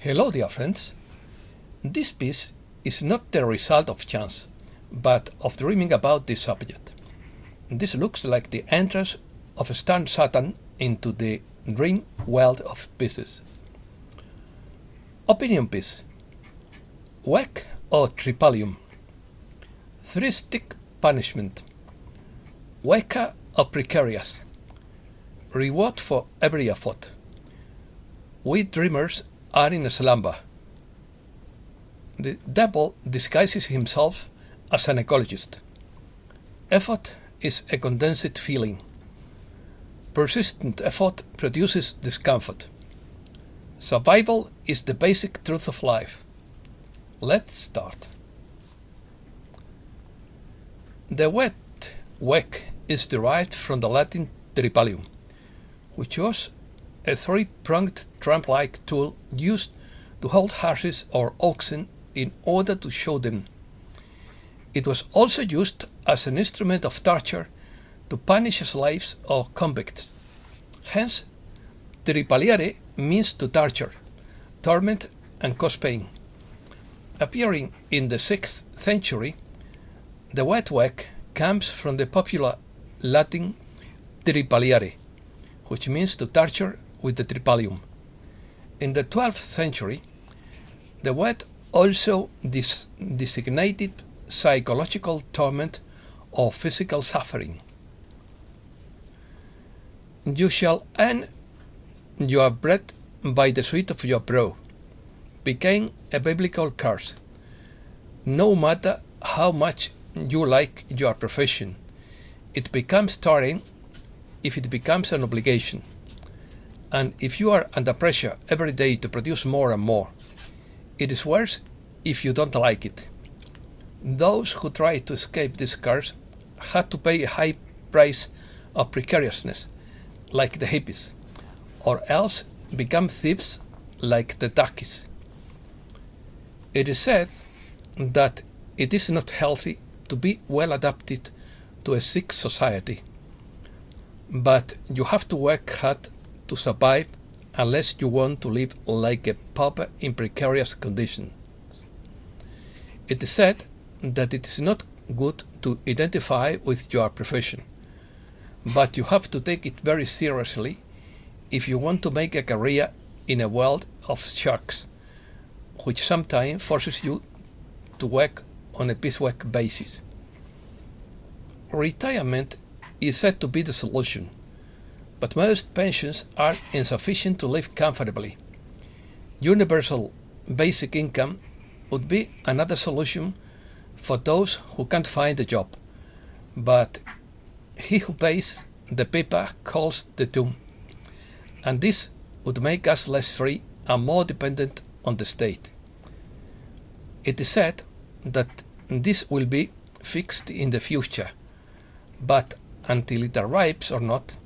Hello, dear friends. This piece is not the result of chance, but of dreaming about this subject. This looks like the entrance of a stunned Satan into the dream world of pieces. Opinion piece. Whack or Tripalium. 3-stick punishment. Whacker or precarious. Reward for every effort. We dreamers are in a slumber. The devil disguises himself as an ecologist. Effort is a condensed feeling. Persistent effort produces discomfort. Survival is the basic truth of life. Let's start. The word whack is derived from the Latin Tripalium, which was a three-pronged tramp-like tool used to hold horses or oxen in order to show them. It was also used as an instrument of torture to punish slaves or convicts. Hence, tripaliare means to torture, torment, and cause pain. Appearing in the 6th century, the word whack comes from the popular Latin tripaliare, which means to torture with the tripalium. In the 12th century, the word also designated psychological torment or physical suffering. You shall earn your bread by the sweat of your brow became a biblical curse. No matter how much you like your profession, it becomes tiring if it becomes an obligation. And if you are under pressure every day to produce more and more, it is worse if you don't like it. Those who try to escape this curse had to pay a high price of precariousness, like the hippies, or else become thieves like the duckies. It is said that it is not healthy to be well adapted to a sick society, but you have to work hard to survive unless you want to live like a pauper in precarious conditions. It is said that it is not good to identify with your profession, but you have to take it very seriously if you want to make a career in a world of sharks, which sometimes forces you to work on a piecework basis. Retirement is said to be the solution, but most pensions are insufficient to live comfortably. Universal basic income would be another solution for those who can't find a job, but he who pays the piper calls the tune, and this would make us less free and more dependent on the state. It is said that this will be fixed in the future, but until it arrives or not,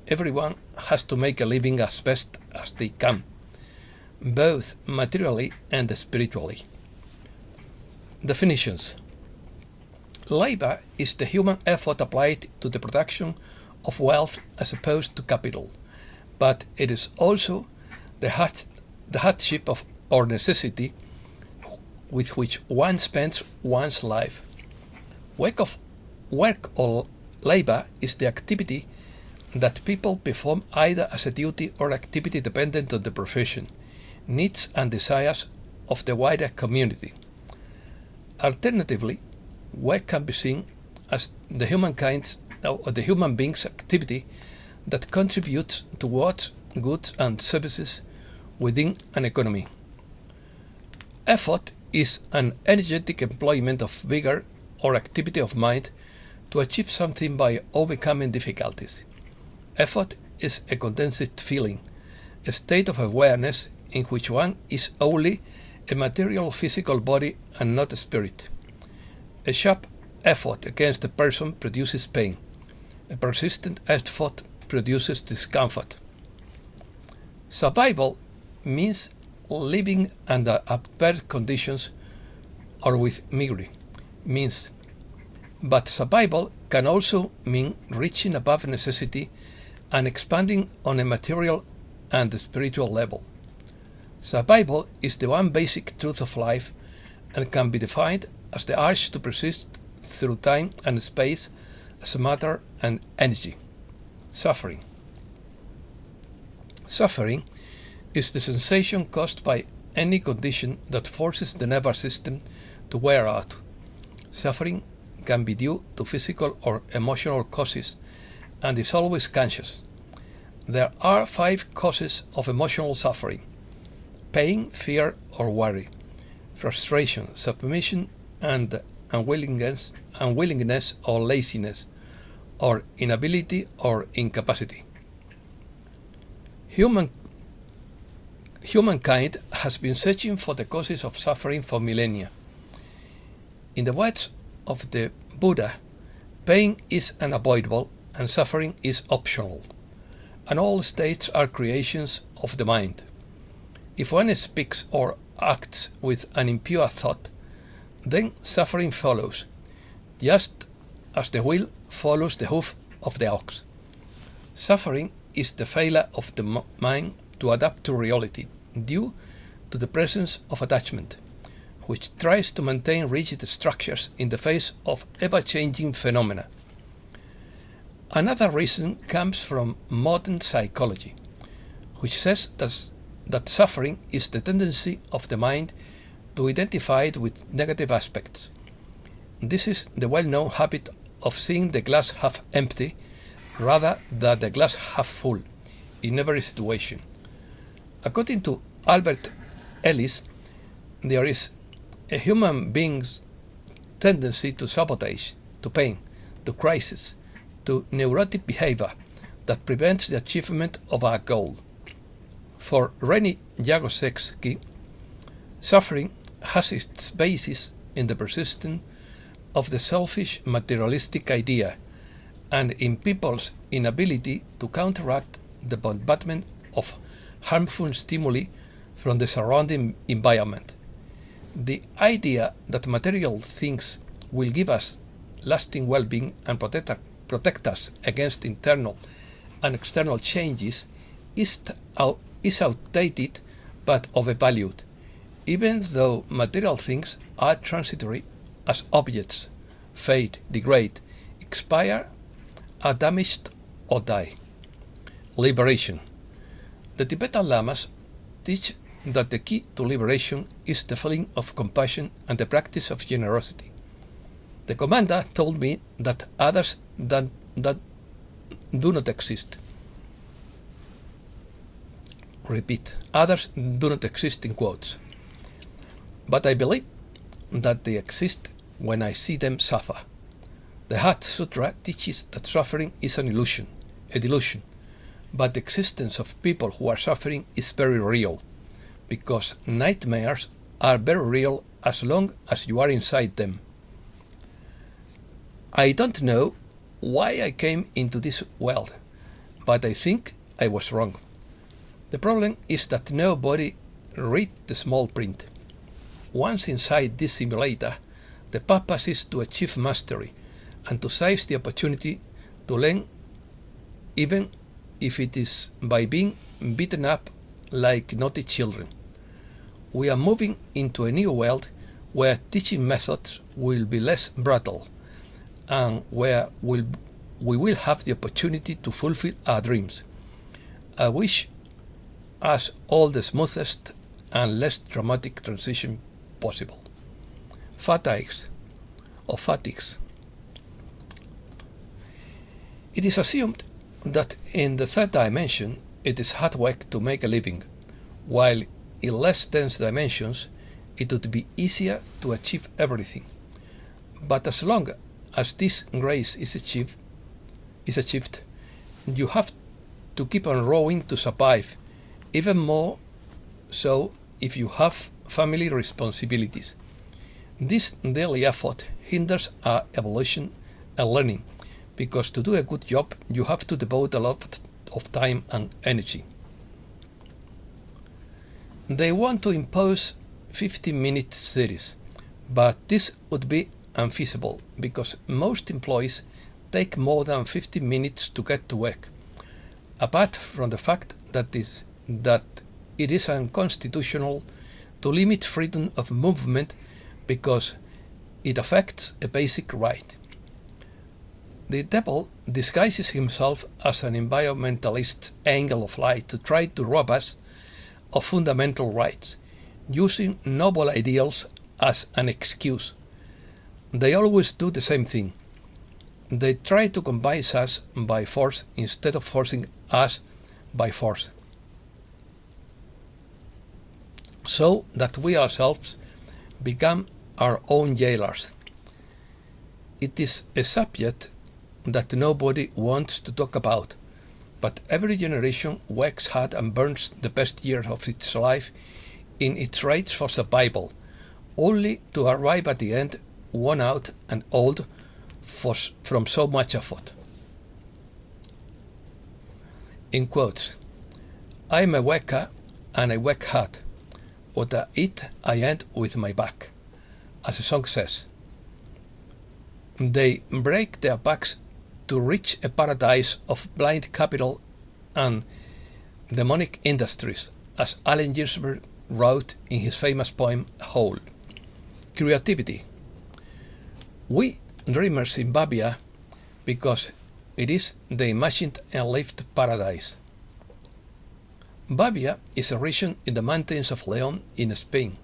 everyone has to make a living as best as they can, both materially and spiritually. Definitions. Labor is the human effort applied to the production of wealth as opposed to capital, but it is also the hardship of or necessity with which one spends one's life. Work or labor is the activity that people perform either as a duty or activity dependent on the profession, needs and desires of the wider community. Alternatively, work can be seen as the human being's activity that contributes towards goods and services within an economy. Effort is an energetic employment of vigor or activity of mind to achieve something by overcoming difficulties. Effort is a condensed feeling, a state of awareness in which one is only a material physical body and not a spirit. A sharp effort against a person produces pain. A persistent effort produces discomfort. Survival means living under adverse conditions or with misery means, but survival can also mean reaching above necessity and expanding on a material and spiritual level. Survival is the one basic truth of life and can be defined as the urge to persist through time and space as matter and energy. Suffering. Suffering is the sensation caused by any condition that forces the nervous system to wear out. Suffering can be due to physical or emotional causes and is always conscious. There are 5 causes of emotional suffering: pain, fear or worry, frustration, submission and unwillingness or laziness, or inability or incapacity. Humankind has been searching for the causes of suffering for millennia. In the words of the Buddha, pain is unavoidable and suffering is optional, and all states are creations of the mind. If one speaks or acts with an impure thought, then suffering follows, just as the wheel follows the hoof of the ox. Suffering is the failure of the mind to adapt to reality due to the presence of attachment, which tries to maintain rigid structures in the face of ever-changing phenomena. Another reason comes from modern psychology, which says that suffering is the tendency of the mind to identify it with negative aspects. This is the well-known habit of seeing the glass half empty rather than the glass half full in every situation. According to Albert Ellis, there is a human being's tendency to sabotage, to pain, to crisis, to neurotic behavior that prevents the achievement of a goal. For Reni Jagoszewski, suffering has its basis in the persistence of the selfish materialistic idea and in people's inability to counteract the bombardment of harmful stimuli from the surrounding environment. The idea that material things will give us lasting well-being and protect us against internal and external changes is outdated but overvalued, even though material things are transitory as objects fade, degrade, expire, are damaged or die. Liberation. The Tibetan Lamas teach that the key to liberation is the feeling of compassion and the practice of generosity. The commander told me that others that do not exist. Repeat, others do not exist in quotes. But I believe that they exist when I see them suffer. The Heart Sutra teaches that suffering is an illusion, a delusion, but the existence of people who are suffering is very real, because nightmares are very real as long as you are inside them. I don't know why I came into this world, but I think I was wrong. The problem is that nobody read the small print. Once inside this simulator, the purpose is to achieve mastery and to seize the opportunity to learn, even if it is by being beaten up like naughty children. We are moving into a new world where teaching methods will be less brutal and where we will have the opportunity to fulfill our dreams. I wish us all the smoothest and less dramatic transition possible. Fatigues. It is assumed that in the third dimension it is hard work to make a living, while in less dense dimensions it would be easier to achieve everything. But as long as this grace is achieved, you have to keep on rowing to survive, even more so if you have family responsibilities. This daily effort hinders our evolution and learning, because to do a good job you have to devote a lot of time and energy. They want to impose 15-minute series, but this would be unfeasible because most employees take more than 15 minutes to get to work. Apart from the fact that it is unconstitutional to limit freedom of movement because it affects a basic right. The devil disguises himself as an environmentalist angel of light to try to rob us of fundamental rights, using noble ideals as an excuse. They always do the same thing. They try to convince us by force instead of forcing us by force, so that we ourselves become our own jailers. It is a subject that nobody wants to talk about, but every generation works hard and burns the best years of its life in its race for survival, only to arrive at the end worn out and old from so much effort. In quotes, I am a worker and I work hard. What I eat, I earn with my back. As the song says, they break their backs to reach a paradise of blind capital and demonic industries, as Allen Ginsberg wrote in his famous poem Hole. Creativity. We dreamers in Babia because it is the imagined and lived paradise. Babia is a region in the mountains of Leon in Spain,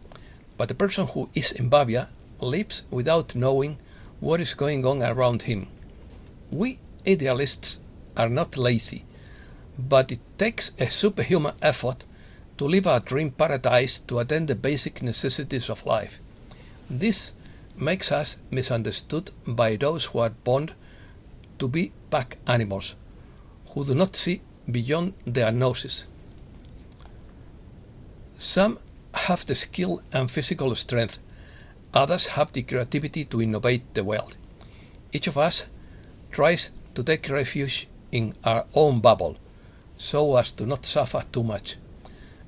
but the person who is in Babia lives without knowing what is going on around him. We idealists are not lazy, but it takes a superhuman effort to live our dream paradise to attain the basic necessities of life. This makes us misunderstood by those who are born to be pack animals, who do not see beyond their noses. Some have the skill and physical strength, others have the creativity to innovate the world. Each of us tries to take refuge in our own bubble, so as to not suffer too much.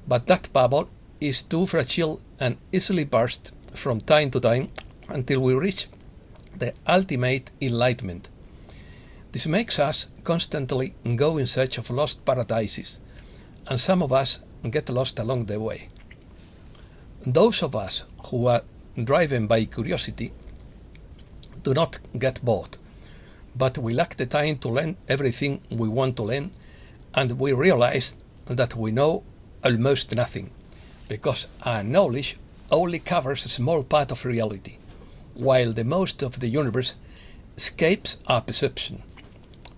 But that bubble is too fragile and easily burst from time to time until we reach the ultimate enlightenment. This makes us constantly go in search of lost paradises, and some of us get lost along the way. Those of us who are driven by curiosity do not get bored, but we lack the time to learn everything we want to learn, and we realize that we know almost nothing, because our knowledge only covers a small part of reality, while the most of the universe escapes our perception.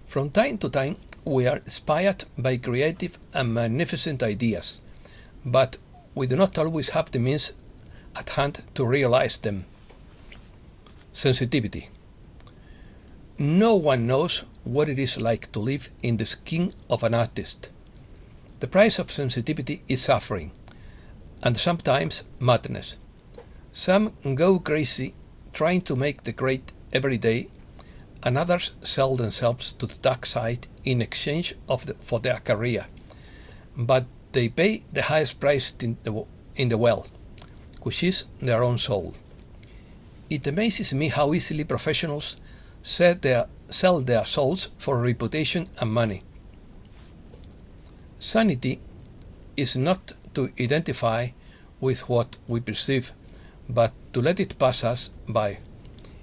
From time to time, we are inspired by creative and magnificent ideas, but we do not always have the means at hand to realize them. Sensitivity. No one knows what it is like to live in the skin of an artist. The price of sensitivity is suffering, and sometimes madness. Some go crazy trying to make the great every day, and others sell themselves to the dark side in exchange for their career. But they pay the highest price in the world, which is their own soul. It amazes me how easily professionals sell their souls for reputation and money. Sanity is not to identify with what we perceive, but to let it pass us by.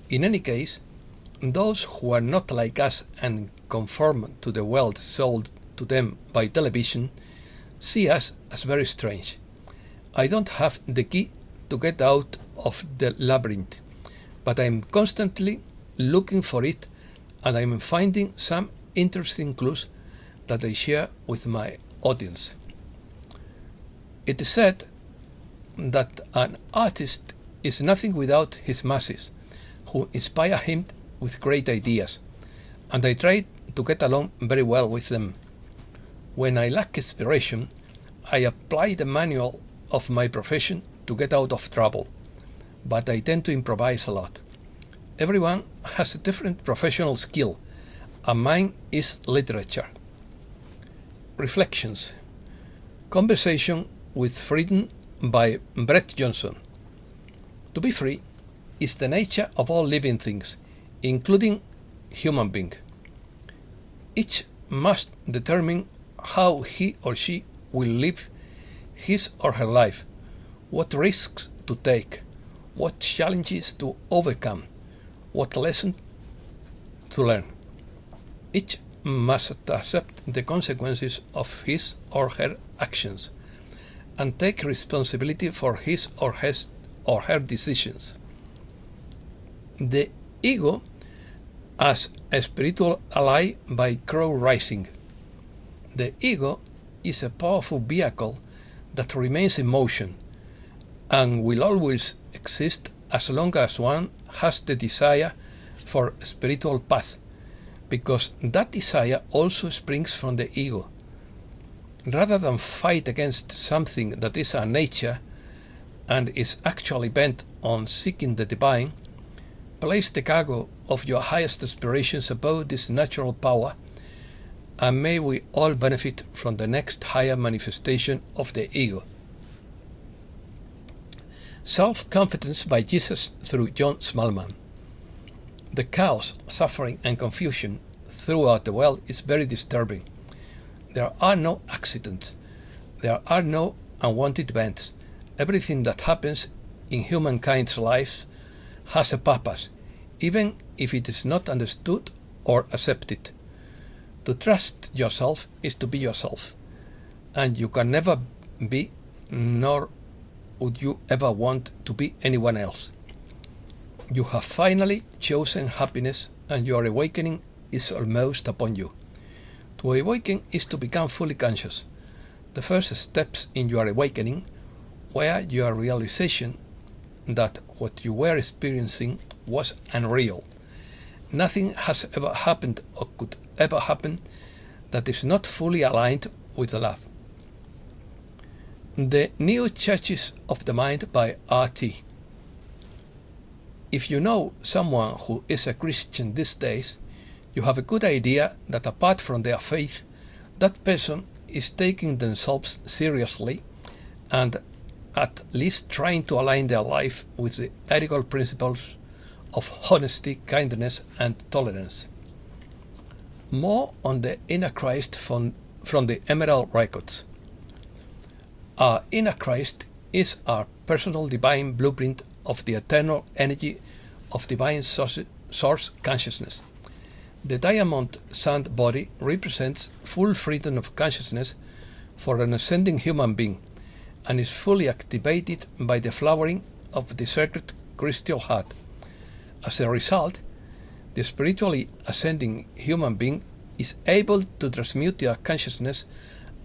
In any case, those who are not like us and conform to the world sold to them by television see us as very strange. I don't have the key to get out of the labyrinth, but I am constantly looking for it, and I am finding some interesting clues that I share with my audience. It is said that an artist is nothing without his masses, who inspire him with great ideas, and I try to get along very well with them. When I lack inspiration, I apply the manual of my profession to get out of trouble, but I tend to improvise a lot. Everyone has a different professional skill, and mine is literature. Reflections. Conversation with Freedom by Brett Johnson. To be free is the nature of all living things, including human being. Each must determine how he or she will live his or her life, what risks to take, what challenges to overcome, what lesson to learn. Each must accept the consequences of his or her actions and take responsibility for his or her decisions. The ego as a spiritual ally by crow rising. The ego is a powerful vehicle that remains in motion and will always exist as long as one has the desire for a spiritual path, because that desire also springs from the ego. Rather than fight against something that is our nature and is actually bent on seeking the divine, place the cargo of your highest aspirations above this natural power, and may we all benefit from the next higher manifestation of the ego. Self-confidence by Jesus through John Smallman. The chaos, suffering and confusion throughout the world is very disturbing. There are no accidents. There are no unwanted events. Everything that happens in humankind's life has a purpose, even if it is not understood or accepted. To trust yourself is to be yourself, and you can never be, nor would you ever want to be anyone else. You have finally chosen happiness, and your awakening is almost upon you. To awaken is to become fully conscious. The first steps in your awakening were your realization that what you were experiencing was unreal. Nothing has ever happened or could ever happen that is not fully aligned with love. The New Churches of the Mind by R.T. If you know someone who is a Christian these days, you have a good idea that apart from their faith, that person is taking themselves seriously and at least trying to align their life with the ethical principles of honesty, kindness, and tolerance. More on the inner Christ from the Emerald Records. Our inner Christ is our personal divine blueprint of the eternal energy of divine source consciousness. The diamond sand body represents full freedom of consciousness for an ascending human being and is fully activated by the flowering of the sacred crystal heart. As a result, the spiritually ascending human being is able to transmute their consciousness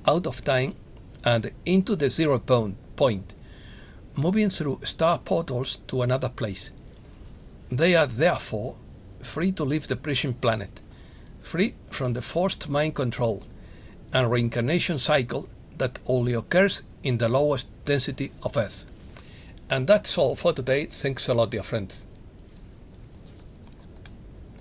out of time and into the zero point, moving through star portals to another place. They are therefore free to leave the prison planet, free from the forced mind control and reincarnation cycle that only occurs in the lowest density of Earth. And that's all for today. Thanks a lot, dear friends.